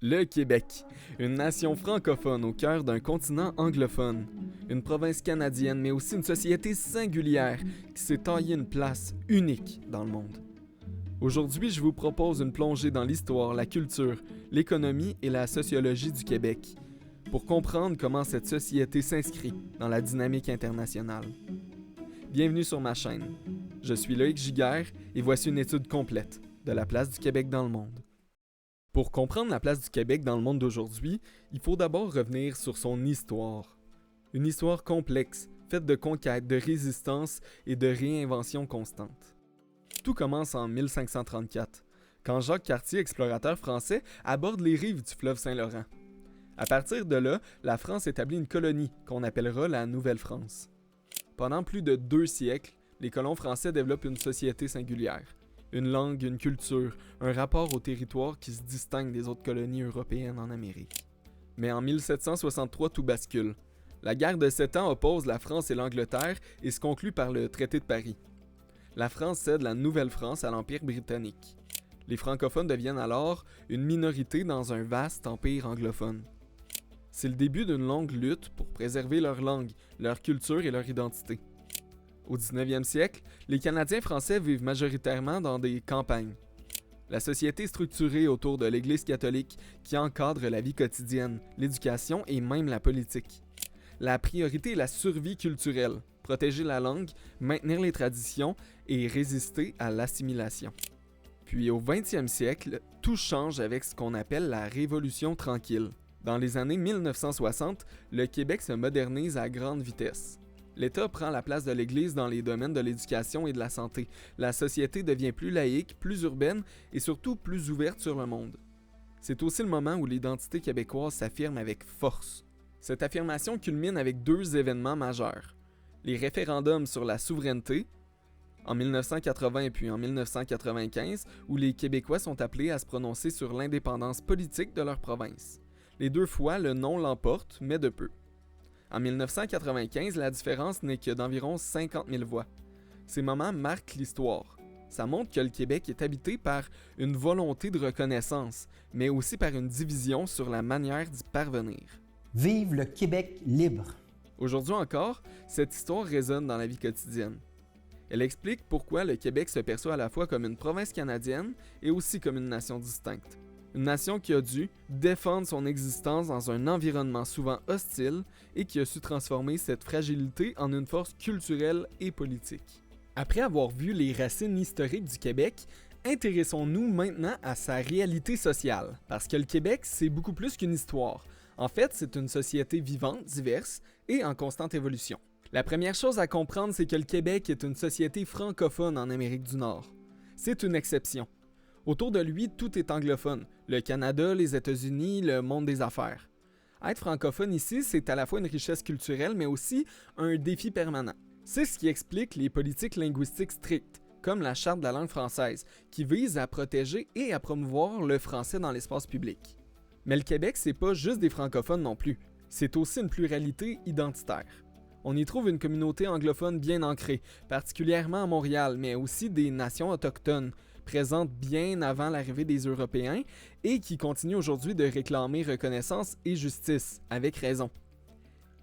Le Québec, une nation francophone au cœur d'un continent anglophone. Une province canadienne, mais aussi une société singulière qui s'est taillée une place unique dans le monde. Aujourd'hui, je vous propose une plongée dans l'histoire, la culture, l'économie et la sociologie du Québec, pour comprendre comment cette société s'inscrit dans la dynamique internationale. Bienvenue sur ma chaîne. Je suis Loïc Giguère et voici une étude complète de la place du Québec dans le monde. Pour comprendre la place du Québec dans le monde d'aujourd'hui, il faut d'abord revenir sur son histoire. Une histoire complexe, faite de conquêtes, de résistance et de réinventions constantes. Tout commence en 1534, quand Jacques Cartier, explorateur français, aborde les rives du fleuve Saint-Laurent. À partir de là, la France établit une colonie qu'on appellera la Nouvelle-France. Pendant plus de 2 siècles, les colons français développent une société singulière. Une langue, une culture, un rapport au territoire qui se distingue des autres colonies européennes en Amérique. Mais en 1763, tout bascule. La guerre de 7 ans oppose la France et l'Angleterre et se conclut par le traité de Paris. La France cède la Nouvelle-France à l'Empire britannique. Les francophones deviennent alors une minorité dans un vaste empire anglophone. C'est le début d'une longue lutte pour préserver leur langue, leur culture et leur identité. Au 19e siècle, les Canadiens français vivent majoritairement dans des campagnes. La société est structurée autour de l'Église catholique qui encadre la vie quotidienne, l'éducation et même la politique. La priorité est la survie culturelle, protéger la langue, maintenir les traditions et résister à l'assimilation. Puis au 20e siècle, tout change avec ce qu'on appelle la Révolution tranquille. Dans les années 1960, le Québec se modernise à grande vitesse. L'État prend la place de l'Église dans les domaines de l'éducation et de la santé. La société devient plus laïque, plus urbaine et surtout plus ouverte sur le monde. C'est aussi le moment où l'identité québécoise s'affirme avec force. Cette affirmation culmine avec 2 événements majeurs. Les référendums sur la souveraineté, en 1980 et puis en 1995, où les Québécois sont appelés à se prononcer sur l'indépendance politique de leur province. Les 2 fois, le non l'emporte, mais de peu. En 1995, la différence n'est que d'environ 50 000 voix. Ces moments marquent l'histoire. Ça montre que le Québec est habité par une volonté de reconnaissance, mais aussi par une division sur la manière d'y parvenir. Vive le Québec libre! Aujourd'hui encore, cette histoire résonne dans la vie quotidienne. Elle explique pourquoi le Québec se perçoit à la fois comme une province canadienne et aussi comme une nation distincte. Une nation qui a dû défendre son existence dans un environnement souvent hostile et qui a su transformer cette fragilité en une force culturelle et politique. Après avoir vu les racines historiques du Québec, intéressons-nous maintenant à sa réalité sociale. Parce que le Québec, c'est beaucoup plus qu'une histoire. En fait, c'est une société vivante, diverse et en constante évolution. La première chose à comprendre, c'est que le Québec est une société francophone en Amérique du Nord. C'est une exception. Autour de lui, tout est anglophone. Le Canada, les États-Unis, le monde des affaires. Être francophone ici, c'est à la fois une richesse culturelle, mais aussi un défi permanent. C'est ce qui explique les politiques linguistiques strictes, comme la Charte de la langue française, qui vise à protéger et à promouvoir le français dans l'espace public. Mais le Québec, c'est pas juste des francophones non plus. C'est aussi une pluralité identitaire. On y trouve une communauté anglophone bien ancrée, particulièrement à Montréal, mais aussi des nations autochtones, présentes bien avant l'arrivée des Européens et qui continuent aujourd'hui de réclamer reconnaissance et justice, avec raison.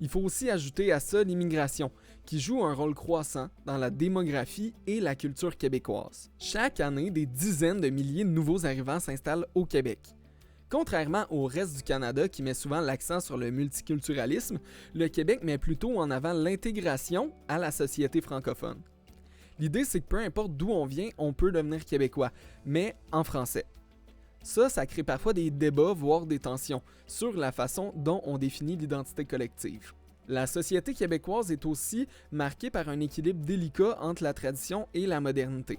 Il faut aussi ajouter à ça l'immigration, qui joue un rôle croissant dans la démographie et la culture québécoise. Chaque année, des dizaines de milliers de nouveaux arrivants s'installent au Québec. Contrairement au reste du Canada qui met souvent l'accent sur le multiculturalisme, le Québec met plutôt en avant l'intégration à la société francophone. L'idée, c'est que peu importe d'où on vient, on peut devenir québécois, mais en français. Ça crée parfois des débats, voire des tensions, sur la façon dont on définit l'identité collective. La société québécoise est aussi marquée par un équilibre délicat entre la tradition et la modernité.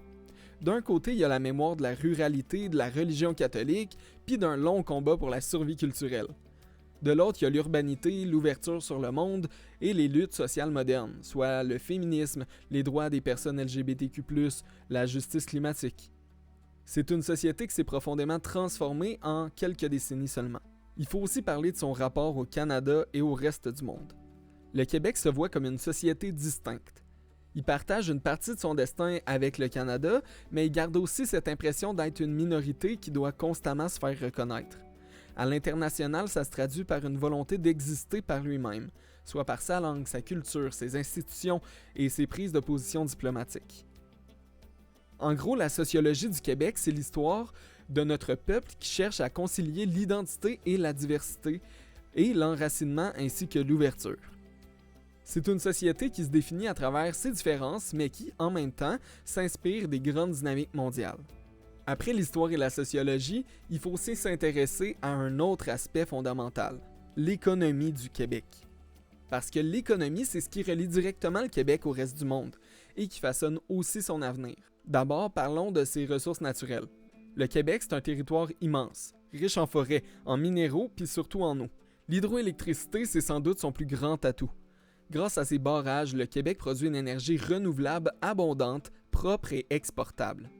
D'un côté, il y a la mémoire de la ruralité, de la religion catholique, puis d'un long combat pour la survie culturelle. De l'autre, il y a l'urbanité, l'ouverture sur le monde et les luttes sociales modernes, soit le féminisme, les droits des personnes LGBTQ+, la justice climatique. C'est une société qui s'est profondément transformée en quelques décennies seulement. Il faut aussi parler de son rapport au Canada et au reste du monde. Le Québec se voit comme une société distincte. Il partage une partie de son destin avec le Canada, mais il garde aussi cette impression d'être une minorité qui doit constamment se faire reconnaître. À l'international, ça se traduit par une volonté d'exister par lui-même, soit par sa langue, sa culture, ses institutions et ses prises de position diplomatiques. En gros, la sociologie du Québec, c'est l'histoire de notre peuple qui cherche à concilier l'identité et la diversité, et l'enracinement ainsi que l'ouverture. C'est une société qui se définit à travers ses différences, mais qui, en même temps, s'inspire des grandes dynamiques mondiales. Après l'histoire et la sociologie, il faut aussi s'intéresser à un autre aspect fondamental, l'économie du Québec. Parce que l'économie, c'est ce qui relie directement le Québec au reste du monde, et qui façonne aussi son avenir. D'abord, parlons de ses ressources naturelles. Le Québec, c'est un territoire immense, riche en forêts, en minéraux, puis surtout en eau. L'hydroélectricité, c'est sans doute son plus grand atout. Grâce à ses barrages, le Québec produit une énergie renouvelable, abondante, propre et exportable.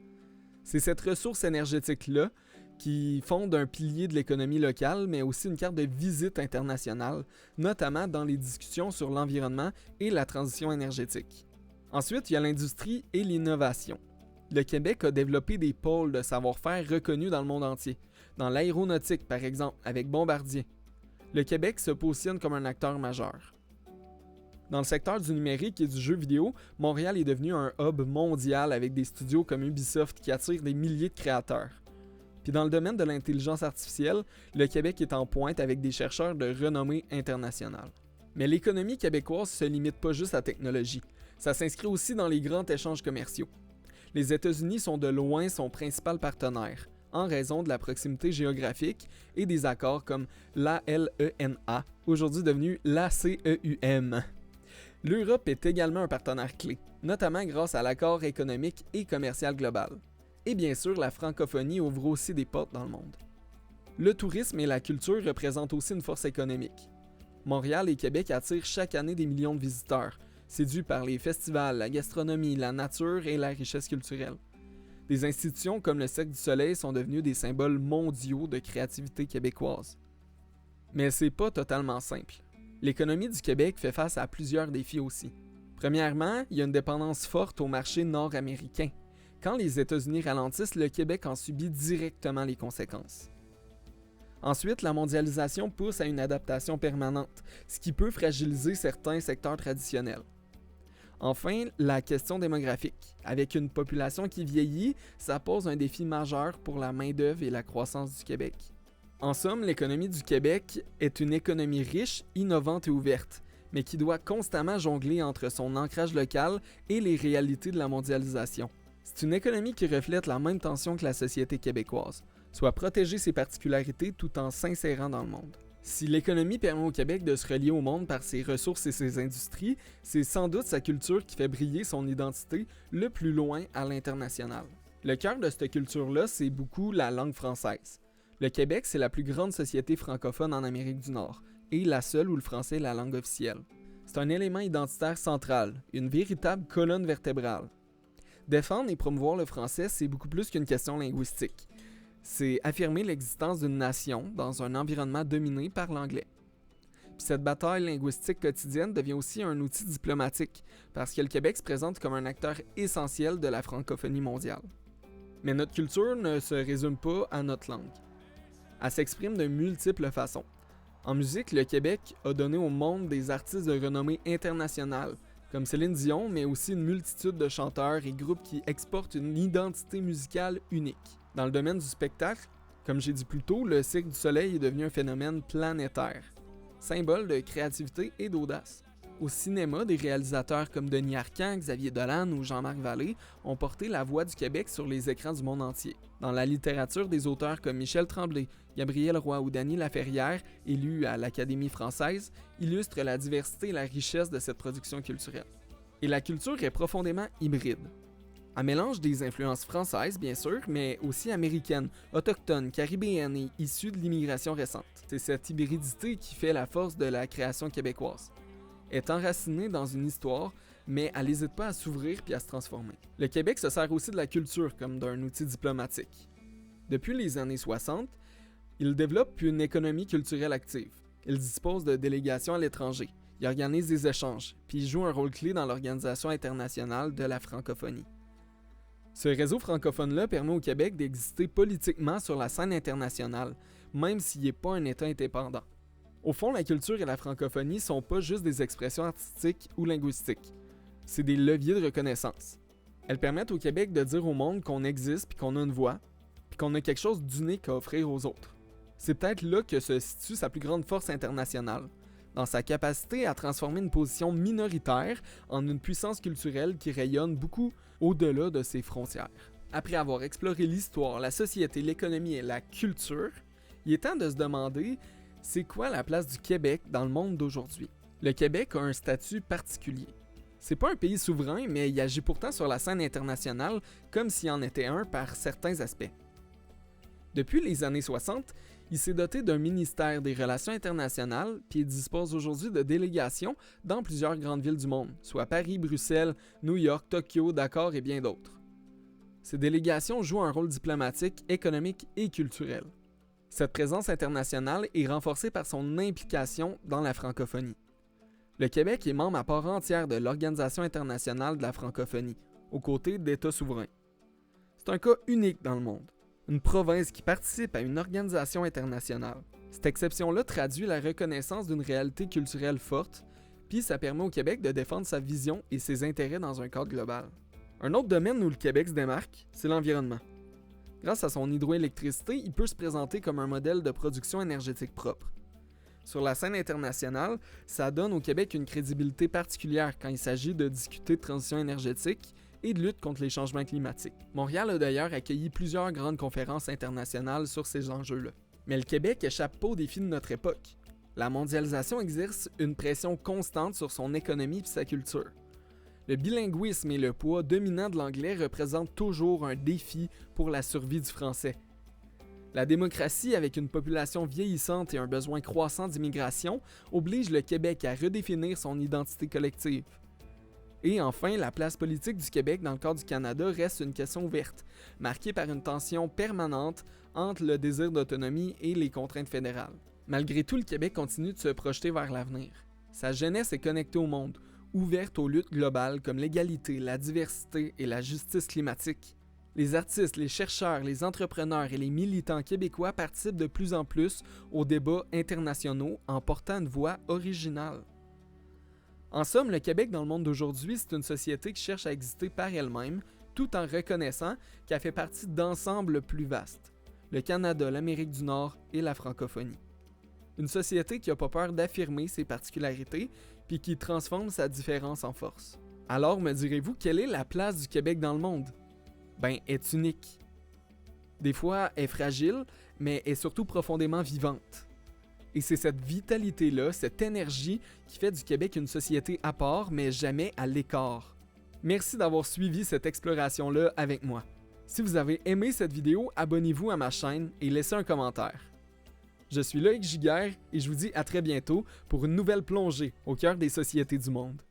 C'est cette ressource énergétique-là qui fonde un pilier de l'économie locale, mais aussi une carte de visite internationale, notamment dans les discussions sur l'environnement et la transition énergétique. Ensuite, il y a l'industrie et l'innovation. Le Québec a développé des pôles de savoir-faire reconnus dans le monde entier. Dans l'aéronautique, par exemple, avec Bombardier. Le Québec se positionne comme un acteur majeur. Dans le secteur du numérique et du jeu vidéo, Montréal est devenu un hub mondial avec des studios comme Ubisoft qui attirent des milliers de créateurs. Puis dans le domaine de l'intelligence artificielle, le Québec est en pointe avec des chercheurs de renommée internationale. Mais l'économie québécoise se limite pas juste à la technologie. Ça s'inscrit aussi dans les grands échanges commerciaux. Les États-Unis sont de loin son principal partenaire, en raison de la proximité géographique et des accords comme l'ALENA, aujourd'hui devenu l'ACEUM. L'Europe est également un partenaire clé, notamment grâce à l'accord économique et commercial global. Et bien sûr, la francophonie ouvre aussi des portes dans le monde. Le tourisme et la culture représentent aussi une force économique. Montréal et Québec attirent chaque année des millions de visiteurs, séduits par les festivals, la gastronomie, la nature et la richesse culturelle. Des institutions comme le Cirque du Soleil sont devenues des symboles mondiaux de créativité québécoise. Mais c'est pas totalement simple. L'économie du Québec fait face à plusieurs défis aussi. Premièrement, il y a une dépendance forte au marché nord-américain. Quand les États-Unis ralentissent, le Québec en subit directement les conséquences. Ensuite, la mondialisation pousse à une adaptation permanente, ce qui peut fragiliser certains secteurs traditionnels. Enfin, la question démographique. Avec une population qui vieillit, ça pose un défi majeur pour la main-d'œuvre et la croissance du Québec. En somme, l'économie du Québec est une économie riche, innovante et ouverte, mais qui doit constamment jongler entre son ancrage local et les réalités de la mondialisation. C'est une économie qui reflète la même tension que la société québécoise, soit protéger ses particularités tout en s'insérant dans le monde. Si l'économie permet au Québec de se relier au monde par ses ressources et ses industries, c'est sans doute sa culture qui fait briller son identité le plus loin à l'international. Le cœur de cette culture-là, c'est beaucoup la langue française. Le Québec, c'est la plus grande société francophone en Amérique du Nord, et la seule où le français est la langue officielle. C'est un élément identitaire central, une véritable colonne vertébrale. Défendre et promouvoir le français, c'est beaucoup plus qu'une question linguistique. C'est affirmer l'existence d'une nation dans un environnement dominé par l'anglais. Puis cette bataille linguistique quotidienne devient aussi un outil diplomatique, parce que le Québec se présente comme un acteur essentiel de la francophonie mondiale. Mais notre culture ne se résume pas à notre langue. Elle s'exprime de multiples façons. En musique, le Québec a donné au monde des artistes de renommée internationale, comme Céline Dion, mais aussi une multitude de chanteurs et groupes qui exportent une identité musicale unique. Dans le domaine du spectacle, comme j'ai dit plus tôt, le Cirque du Soleil est devenu un phénomène planétaire, symbole de créativité et d'audace. Au cinéma, des réalisateurs comme Denis Arcand, Xavier Dolan ou Jean-Marc Vallée ont porté la voix du Québec sur les écrans du monde entier. Dans la littérature, des auteurs comme Michel Tremblay, Gabriel Roy ou Dany Laferrière, élus à l'Académie française, illustrent la diversité et la richesse de cette production culturelle. Et la culture est profondément hybride. Elle mélange des influences françaises, bien sûr, mais aussi américaines, autochtones, caribéennes et issues de l'immigration récente. C'est cette hybridité qui fait la force de la création québécoise. Elle est enracinée dans une histoire, mais elle n'hésite pas à s'ouvrir puis à se transformer. Le Québec se sert aussi de la culture comme d'un outil diplomatique. Depuis les années 60, il développe une économie culturelle active. Il dispose de délégations à l'étranger. Il organise des échanges, puis il joue un rôle clé dans l'organisation internationale de la francophonie. Ce réseau francophone-là permet au Québec d'exister politiquement sur la scène internationale, même s'il n'est pas un État indépendant. Au fond, la culture et la francophonie sont pas juste des expressions artistiques ou linguistiques. C'est des leviers de reconnaissance. Elles permettent au Québec de dire au monde qu'on existe puis qu'on a une voix, puis qu'on a quelque chose d'unique à offrir aux autres. C'est peut-être là que se situe sa plus grande force internationale, dans sa capacité à transformer une position minoritaire en une puissance culturelle qui rayonne beaucoup au-delà de ses frontières. Après avoir exploré l'histoire, la société, l'économie et la culture, il est temps de se demander c'est quoi la place du Québec dans le monde d'aujourd'hui. Le Québec a un statut particulier. C'est pas un pays souverain, mais il agit pourtant sur la scène internationale comme s'il en était un par certains aspects. Depuis les années 60, il s'est doté d'un ministère des Relations internationales, puis il dispose aujourd'hui de délégations dans plusieurs grandes villes du monde, soit Paris, Bruxelles, New York, Tokyo, Dakar et bien d'autres. Ces délégations jouent un rôle diplomatique, économique et culturel. Cette présence internationale est renforcée par son implication dans la francophonie. Le Québec est membre à part entière de l'Organisation internationale de la francophonie, aux côtés d'États souverains. C'est un cas unique dans le monde. Une province qui participe à une organisation internationale. Cette exception-là traduit la reconnaissance d'une réalité culturelle forte, puis ça permet au Québec de défendre sa vision et ses intérêts dans un cadre global. Un autre domaine où le Québec se démarque, c'est l'environnement. Grâce à son hydroélectricité, il peut se présenter comme un modèle de production énergétique propre. Sur la scène internationale, ça donne au Québec une crédibilité particulière quand il s'agit de discuter de transition énergétique et de lutte contre les changements climatiques. Montréal a d'ailleurs accueilli plusieurs grandes conférences internationales sur ces enjeux-là. Mais le Québec échappe pas aux défis de notre époque. La mondialisation exerce une pression constante sur son économie et sa culture. Le bilinguisme et le poids dominant de l'anglais représentent toujours un défi pour la survie du français. La démocratie, avec une population vieillissante et un besoin croissant d'immigration, oblige le Québec à redéfinir son identité collective. Et enfin, la place politique du Québec dans le cadre du Canada reste une question ouverte, marquée par une tension permanente entre le désir d'autonomie et les contraintes fédérales. Malgré tout, le Québec continue de se projeter vers l'avenir. Sa jeunesse est connectée au monde, ouverte aux luttes globales comme l'égalité, la diversité et la justice climatique. Les artistes, les chercheurs, les entrepreneurs et les militants québécois participent de plus en plus aux débats internationaux en portant une voix originale. En somme, le Québec dans le monde d'aujourd'hui, c'est une société qui cherche à exister par elle-même, tout en reconnaissant qu'elle fait partie d'ensembles plus vastes, le Canada, l'Amérique du Nord et la francophonie. Une société qui n'a pas peur d'affirmer ses particularités puis qui transforme sa différence en force. Alors, me direz-vous, quelle est la place du Québec dans le monde? Ben, est unique. Des fois, est fragile, mais est surtout profondément vivante. Et c'est cette vitalité-là, cette énergie qui fait du Québec une société à part, mais jamais à l'écart. Merci d'avoir suivi cette exploration-là avec moi. Si vous avez aimé cette vidéo, abonnez-vous à ma chaîne et laissez un commentaire. Je suis Loïc Giguère et je vous dis à très bientôt pour une nouvelle plongée au cœur des sociétés du monde.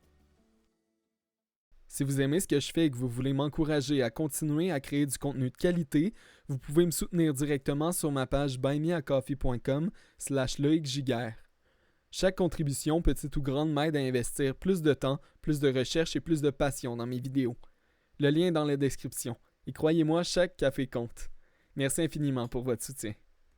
Si vous aimez ce que je fais et que vous voulez m'encourager à continuer à créer du contenu de qualité, vous pouvez me soutenir directement sur ma page buymeacoffee.com/Loïc Giguère. Chaque contribution, petite ou grande, m'aide à investir plus de temps, plus de recherche et plus de passion dans mes vidéos. Le lien est dans la description. Et croyez-moi, chaque café compte. Merci infiniment pour votre soutien.